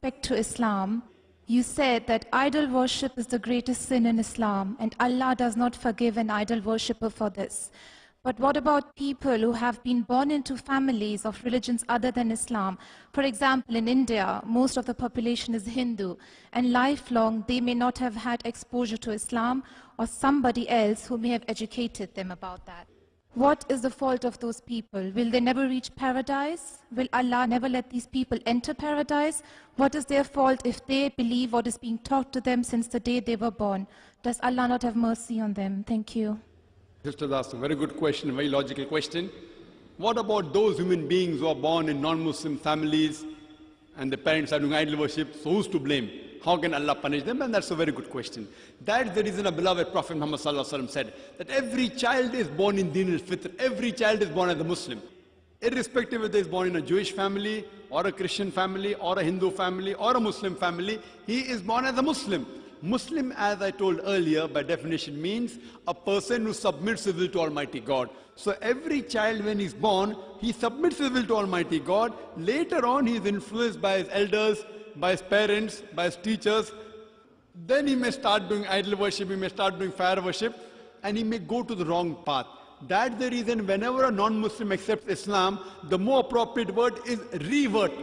respect to Islam, you said that idol worship is the greatest sin in Islam and Allah does not forgive an idol worshipper for this. But what about people who have been born into families of religions other than Islam? For example, in India, most of the population is Hindu, and lifelong they may not have had exposure to Islam or somebody else who may have educated them about that. What is the fault of those people? Will they never reach paradise? Will Allah never let these people enter paradise? What is their fault if they believe what is being taught to them since the day they were born? Does Allah not have mercy on them? Thank you. Sisters asked a very good question, a very logical question. What about those human beings who are born in non-Muslim families and the parents are doing idol worship? So who's to blame? How can Allah punish them? And that's a very good question. That's the reason our beloved Prophet Muhammad said that every child is born in Deen al-Fitr. Every child is born as a Muslim. Irrespective whether he is born in a Jewish family or a Christian family or a Hindu family or a Muslim family, he is born as a Muslim. Muslim, as I told earlier, by definition means a person who submits his will to Almighty God. So every child when he's born, he submits his will to Almighty God. Later on, he is influenced by his elders, by his parents, by his teachers. Then he may start doing idol worship, he may start doing fire worship, and he may go to the wrong path. That's the reason whenever a non-Muslim accepts Islam, the more appropriate word is revert.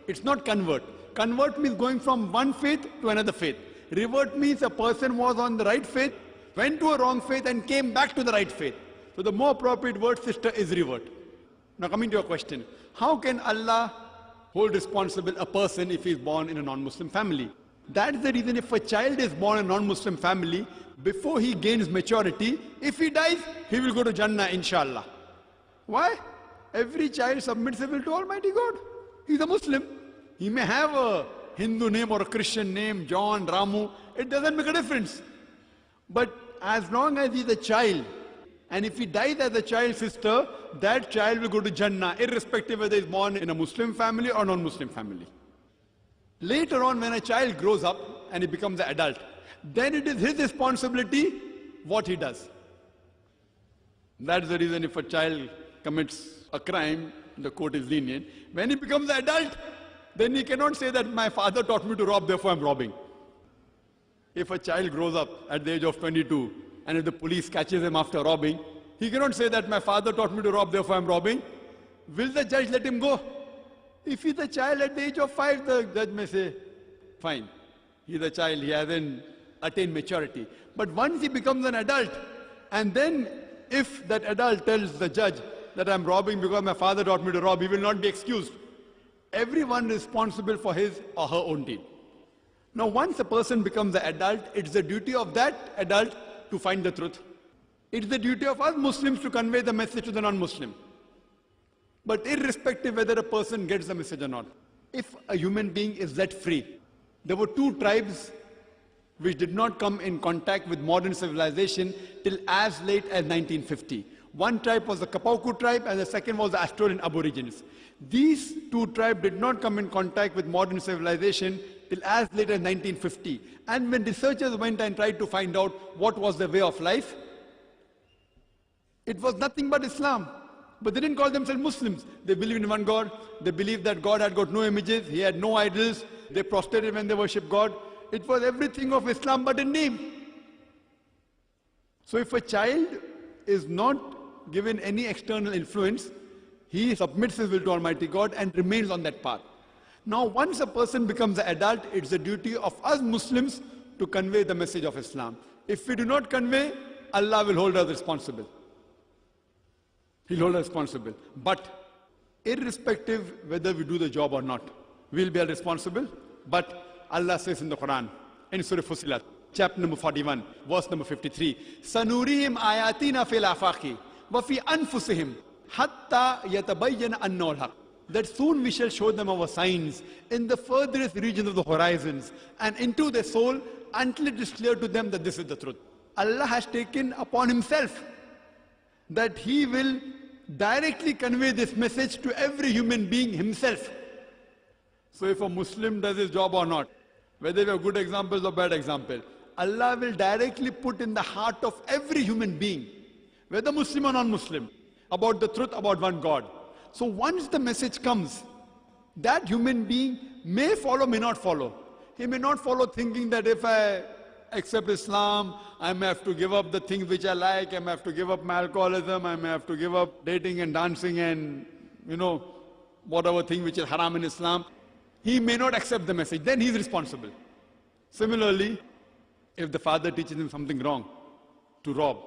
It's not convert. Convert means going from one faith to another faith. Revert means a person was on the right faith, went to a wrong faith and came back to the right faith. So the more appropriate word, sister, is revert. Now coming to your question, how can Allah hold responsible a person if he is born in a non-Muslim family? That's the reason if a child is born in a non-Muslim family, before he gains maturity, if he dies, he will go to Jannah, inshallah. Why? Every child submits his will to Almighty God. He's a Muslim. He may have a Hindu name or a Christian name, John, Ramu, it doesn't make a difference. But as long as he's a child, and if he dies as a child, sister, that child will go to Jannah, irrespective whether he's born in a Muslim family or non-Muslim family. Later on, when a child grows up and he becomes an adult, then it is his responsibility what he does. That's the reason if a child commits a crime, the court is lenient. When he becomes an adult, then he cannot say that my father taught me to rob, therefore I'm robbing. If a child grows up at the age of 22, and if the police catches him after robbing, he cannot say that my father taught me to rob, therefore I'm robbing. Will the judge let him go? If he's a child at the age of 5, the judge may say, fine, he's a child, he hasn't attained maturity. But once he becomes an adult, and then if that adult tells the judge that I'm robbing because my father taught me to rob, he will not be excused. Everyone is responsible for his or her own deed. Now once a person becomes an adult, it's the duty of that adult to find the truth. It's the duty of us Muslims to convey the message to the non-Muslim. But irrespective whether a person gets the message or not, if a human being is let free, there were 2 tribes which did not come in contact with modern civilization till as late as 1950. One tribe was the Kapauku tribe and the second was the Australian Aborigines. These 2 tribes did not come in contact with modern civilization till as late as 1950. And when researchers went and tried to find out what was their way of life, it was nothing but Islam. But they didn't call themselves Muslims. They believed in one God. They believed that God had got no images. He had no idols. They prostrated when they worshiped God. It was everything of Islam but in name. So if a child is not given any external influence, he submits his will to Almighty God and remains on that path. Now once a person becomes an adult, it's the duty of us Muslims to convey the message of Islam. If we do not convey, Allah will hold us responsible. He'll hold us responsible. But irrespective whether we do the job or not, we'll be responsible. But Allah says in the Quran, in Surah Fussilat, chapter number 41, verse number 53, Sanurihim ayatina fil afaqi wa fi anfusihim hatta yatabayyana annahu al-haq. That soon we shall show them our signs in the furthest regions of the horizons and into their soul until it is clear to them that this is the truth. Allah has taken upon himself that he will directly convey this message to every human being himself. So if a Muslim does his job or not, whether we have good examples or bad examples, Allah will directly put in the heart of every human being, whether Muslim or non-Muslim, about the truth about one God. So once the message comes, that human being may follow, may not follow. He may not follow thinking that if I accept Islam, I may have to give up the things which I like, I may have to give up my alcoholism, I may have to give up dating and dancing and, whatever thing which is haram in Islam. He may not accept the message, then he is responsible. Similarly, if the father teaches him something wrong, to rob,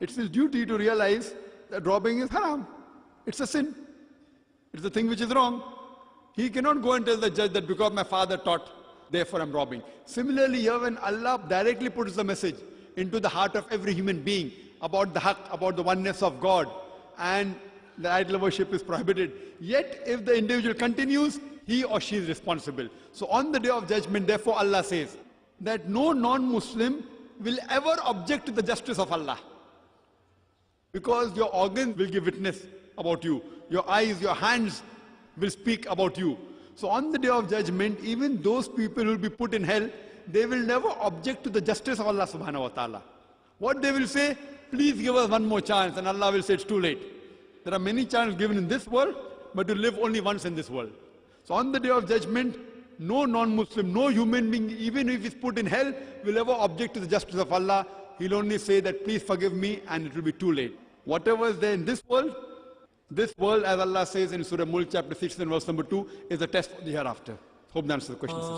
it's his duty to realize that robbing is haram. It's a sin. It's a thing which is wrong. He cannot go and tell the judge that because my father taught, therefore I'm robbing. Similarly, here when Allah directly puts the message into the heart of every human being about the haqq, about the oneness of God, and the idol worship is prohibited, yet if the individual continues, he or she is responsible. So on the day of judgment, therefore Allah says that no non-Muslim will ever object to the justice of Allah. Because your organs will give witness about you. Your eyes, your hands will speak about you. So on the day of judgment, even those people who will be put in hell, they will never object to the justice of Allah subhanahu wa ta'ala. What they will say, please give us one more chance, and Allah will say it's too late. There are many chances given in this world, but you live only once in this world. So on the day of judgment, no non-Muslim, no human being, even if he's put in hell, will ever object to the justice of Allah. He'll only say that please forgive me, and it will be too late. Whatever is there in this world, as Allah says in Surah Mulk chapter 6 and verse number 2, is a test for the hereafter. Hope that answers the question, sister.